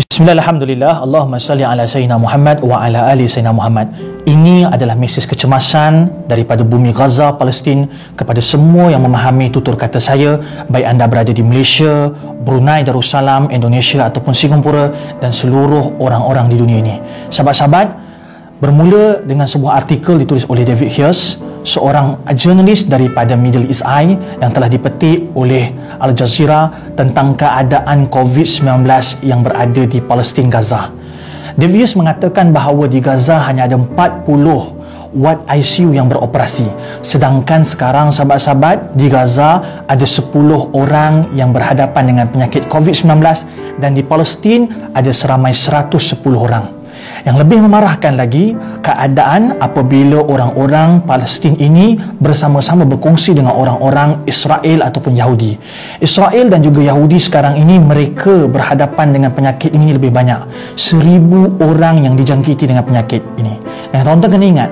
Bismillahirrahmanirrahim. Allahumma salli ala Sayyidina Muhammad wa ala ali Sayyidina Muhammad. Ini adalah mesej kecemasan daripada bumi Gaza, Palestin kepada semua yang memahami tutur kata saya, baik anda berada di Malaysia, Brunei Darussalam, Indonesia ataupun Singapura dan seluruh orang-orang di dunia ini. Sahabat-sahabat, bermula dengan sebuah artikel ditulis oleh David Hughes, seorang jurnalis daripada Middle East Eye yang telah dipetik oleh Al Jazeera tentang keadaan COVID-19 yang berada di Palestin, Gaza. David Hughes mengatakan bahawa di Gaza hanya ada 40 ward ICU yang beroperasi, sedangkan sekarang sahabat-sahabat di Gaza ada 10 orang yang berhadapan dengan penyakit COVID-19 dan di Palestin ada seramai 110 orang. Yang lebih memarahkan lagi, keadaan apabila orang-orang Palestin ini bersama-sama berkongsi dengan orang-orang Israel ataupun Yahudi. Israel dan juga Yahudi sekarang ini mereka berhadapan dengan penyakit ini lebih banyak. 1000 orang yang dijangkiti dengan penyakit ini. Dan tuan-tuan kena ingat,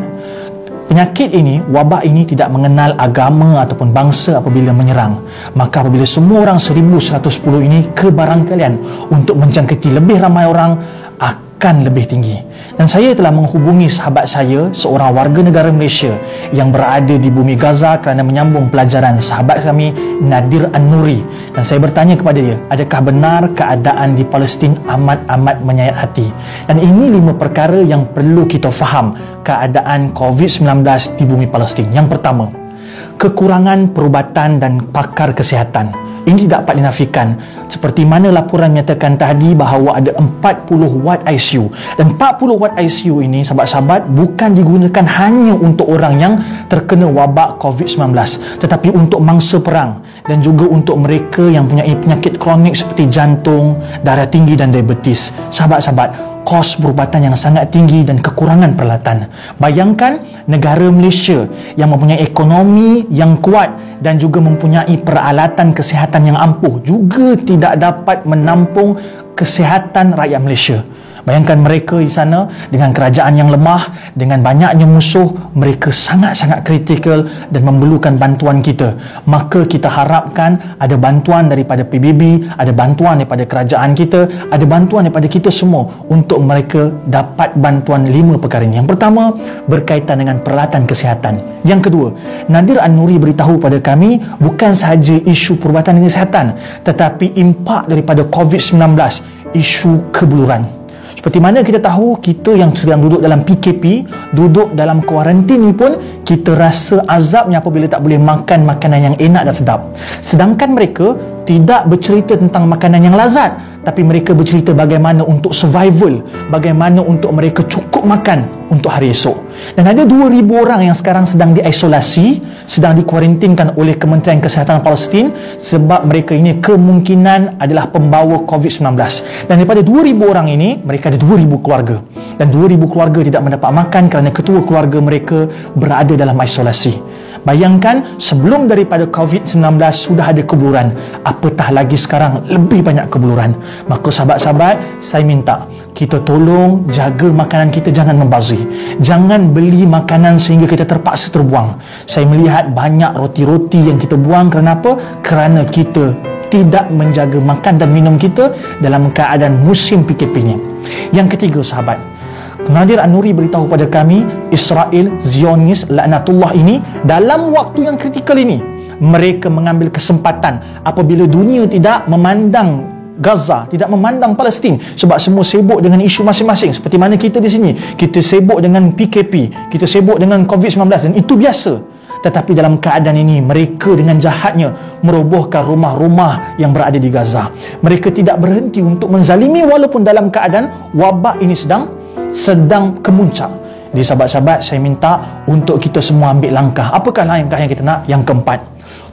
penyakit ini, wabak ini tidak mengenal agama ataupun bangsa apabila menyerang. Maka apabila semua orang 1110 ini kebarangkalian untuk menjangkiti lebih ramai orang akan lebih tinggi. Dan saya telah menghubungi sahabat saya, seorang warga negara Malaysia yang berada di bumi Gaza kerana menyambung pelajaran, sahabat kami Nadir An-Nuri, dan saya bertanya kepada dia, adakah benar keadaan di Palestin amat-amat menyayat hati? Dan ini 5 perkara yang perlu kita faham keadaan COVID-19 di bumi Palestin. Yang pertama, kekurangan perubatan dan pakar kesihatan. Ini tidak dapat dinafikan. Seperti mana laporan menyatakan tadi bahawa ada 40 ward ICU. Dan 40 ward ICU ini, sahabat-sahabat, bukan digunakan hanya untuk orang yang terkena wabak COVID-19, tetapi untuk mangsa perang dan juga untuk mereka yang mempunyai penyakit kronik seperti jantung, darah tinggi dan diabetes. Sahabat-sahabat, kos perubatan yang sangat tinggi dan kekurangan peralatan. Bayangkan negara Malaysia yang mempunyai ekonomi yang kuat dan juga mempunyai peralatan kesihatan yang ampuh juga tidak dapat menampung kesihatan rakyat Malaysia. Bayangkan mereka di sana dengan kerajaan yang lemah, dengan banyaknya musuh, mereka sangat-sangat kritikal dan memerlukan bantuan kita. Maka kita harapkan ada bantuan daripada PBB, ada bantuan daripada kerajaan kita, ada bantuan daripada kita semua untuk mereka dapat bantuan 5 perkara ini. Yang pertama, berkaitan dengan peralatan kesihatan. Yang kedua, Nadir An-Nuri beritahu pada kami bukan sahaja isu perubatan dan kesihatan, tetapi impak daripada COVID-19, isu kebuluran. Seperti mana kita tahu, kita yang sedang duduk dalam PKP, duduk dalam kuarantin ni pun, kita rasa azabnya apabila tak boleh makan makanan yang enak dan sedap. Sedangkan mereka tidak bercerita tentang makanan yang lazat, tapi mereka bercerita bagaimana untuk survival, bagaimana untuk mereka cukup makan untuk hari esok. Dan ada 2000 orang yang sekarang sedang diisolasi, sedang dikuarantinkan oleh Kementerian Kesihatan Palestin sebab mereka ini kemungkinan adalah pembawa COVID-19. Dan daripada 2000 orang ini, mereka ada 2000 keluarga. Dan 2000 keluarga tidak mendapat makan kerana ketua keluarga mereka berada dalam isolasi. Bayangkan, sebelum daripada COVID-19 sudah ada kebuluran, apatah lagi sekarang lebih banyak kebuluran. Maka sahabat-sahabat, saya minta kita tolong jaga makanan kita, jangan membazir. Jangan beli makanan sehingga kita terpaksa terbuang. Saya melihat banyak roti-roti yang kita buang. Kerana apa? Kerana kita tidak menjaga makan dan minum kita dalam keadaan musim PKP ini. Yang ketiga, sahabat, Nadir An-Nuri beritahu pada kami, Israel, Zionis, laknatullah ini dalam waktu yang kritikal ini, mereka mengambil kesempatan apabila dunia tidak memandang Gaza, tidak memandang Palestin sebab semua sibuk dengan isu masing-masing. Seperti mana kita di sini, kita sibuk dengan PKP, kita sibuk dengan COVID-19 dan itu biasa. Tetapi dalam keadaan ini, mereka dengan jahatnya merobohkan rumah-rumah yang berada di Gaza. Mereka tidak berhenti untuk menzalimi walaupun dalam keadaan wabak ini sedang kemuncak. Jadi sahabat-sahabat, saya minta untuk kita semua ambil langkah. Apakah langkah yang kita nak? Yang keempat,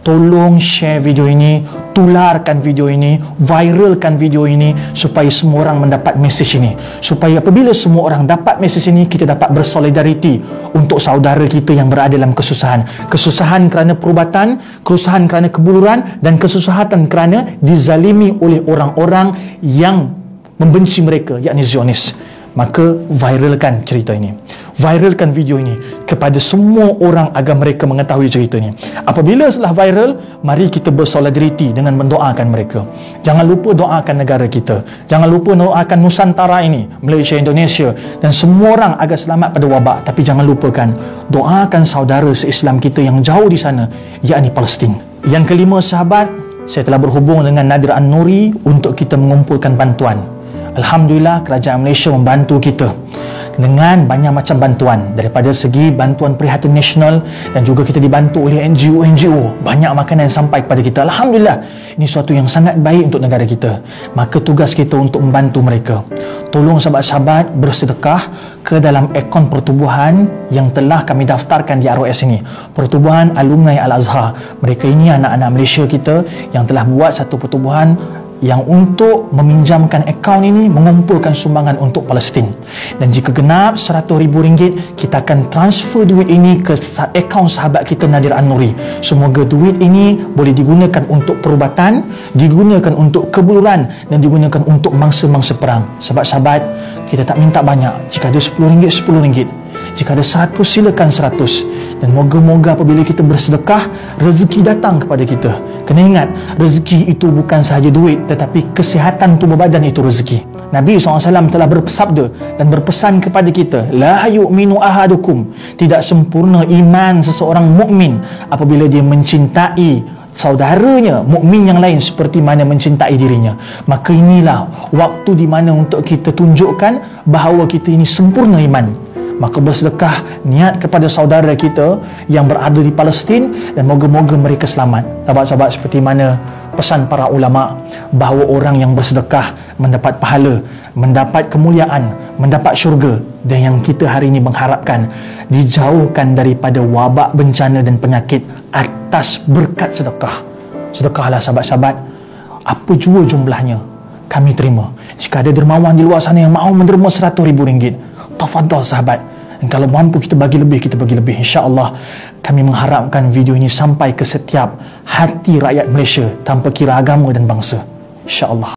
tolong share video ini, tularkan video ini, viralkan video ini supaya semua orang mendapat mesej ini. Supaya apabila semua orang dapat mesej ini, kita dapat bersolidariti untuk saudara kita yang berada dalam kesusahan. Kesusahan kerana perubatan, kesusahan kerana kebuluran dan kesusahan kerana dizalimi oleh orang-orang yang membenci mereka, yakni Zionis. Maka viralkan cerita ini, viralkan video ini kepada semua orang agar mereka mengetahui cerita ini. Apabila setelah viral, mari kita bersolidariti dengan mendoakan mereka. Jangan lupa doakan negara kita, jangan lupa doakan Nusantara ini, Malaysia, Indonesia dan semua orang agar selamat pada wabak. Tapi jangan lupakan doakan saudara se-Islam kita yang jauh di sana, yakni Palestin. Yang kelima sahabat, saya telah berhubung dengan Nadir An-Nuri untuk kita mengumpulkan bantuan. Alhamdulillah, kerajaan Malaysia membantu kita dengan banyak macam bantuan, daripada segi bantuan prihatin nasional dan juga kita dibantu oleh NGO. Banyak makanan yang sampai kepada kita. Alhamdulillah, ini suatu yang sangat baik untuk negara kita. Maka tugas kita untuk membantu mereka. Tolong sahabat-sahabat bersedekah ke dalam akaun pertubuhan yang telah kami daftarkan di ROS ini, Pertubuhan Alumni Al-Azhar. Mereka ini anak-anak Malaysia kita yang telah buat satu pertubuhan yang untuk meminjamkan akaun ini, mengumpulkan sumbangan untuk Palestin. Dan jika genap RM100,000, kita akan transfer duit ini ke akaun sahabat kita Nadir An-Nuri. Semoga duit ini boleh digunakan untuk perubatan, digunakan untuk kebuluran dan digunakan untuk mangsa-mangsa perang. Sahabat-sahabat, kita tak minta banyak. Jika ada RM10, RM10. Jika ada 100, silakan 100. Dan moga-moga apabila kita bersedekah, rezeki datang kepada kita. Kena ingat, rezeki itu bukan sahaja duit, tetapi kesihatan tubuh badan itu rezeki. Nabi SAW telah bersabda dan berpesan kepada kita, la yu'minu ahadukum, tidak sempurna iman seseorang mukmin apabila dia mencintai saudaranya mukmin yang lain seperti mana mencintai dirinya. Maka inilah waktu di mana untuk kita tunjukkan bahawa kita ini sempurna iman. Maka bersedekah niat kepada saudara kita yang berada di Palestin dan moga-moga mereka selamat. Sahabat-sahabat, seperti mana pesan para ulama bahawa orang yang bersedekah mendapat pahala, mendapat kemuliaan, mendapat syurga. Dan yang kita hari ini mengharapkan dijauhkan daripada wabak, bencana dan penyakit atas berkat sedekah. Sedekahlah sahabat-sahabat, apa jua jumlahnya kami terima. Jika ada dermawan di luar sana yang mahu menerima RM100,000, tafadhal sahabat. Dan kalau mampu kita bagi lebih, kita bagi lebih. InsyaAllah kami mengharapkan video ini sampai ke setiap hati rakyat Malaysia tanpa kira agama dan bangsa. InsyaAllah.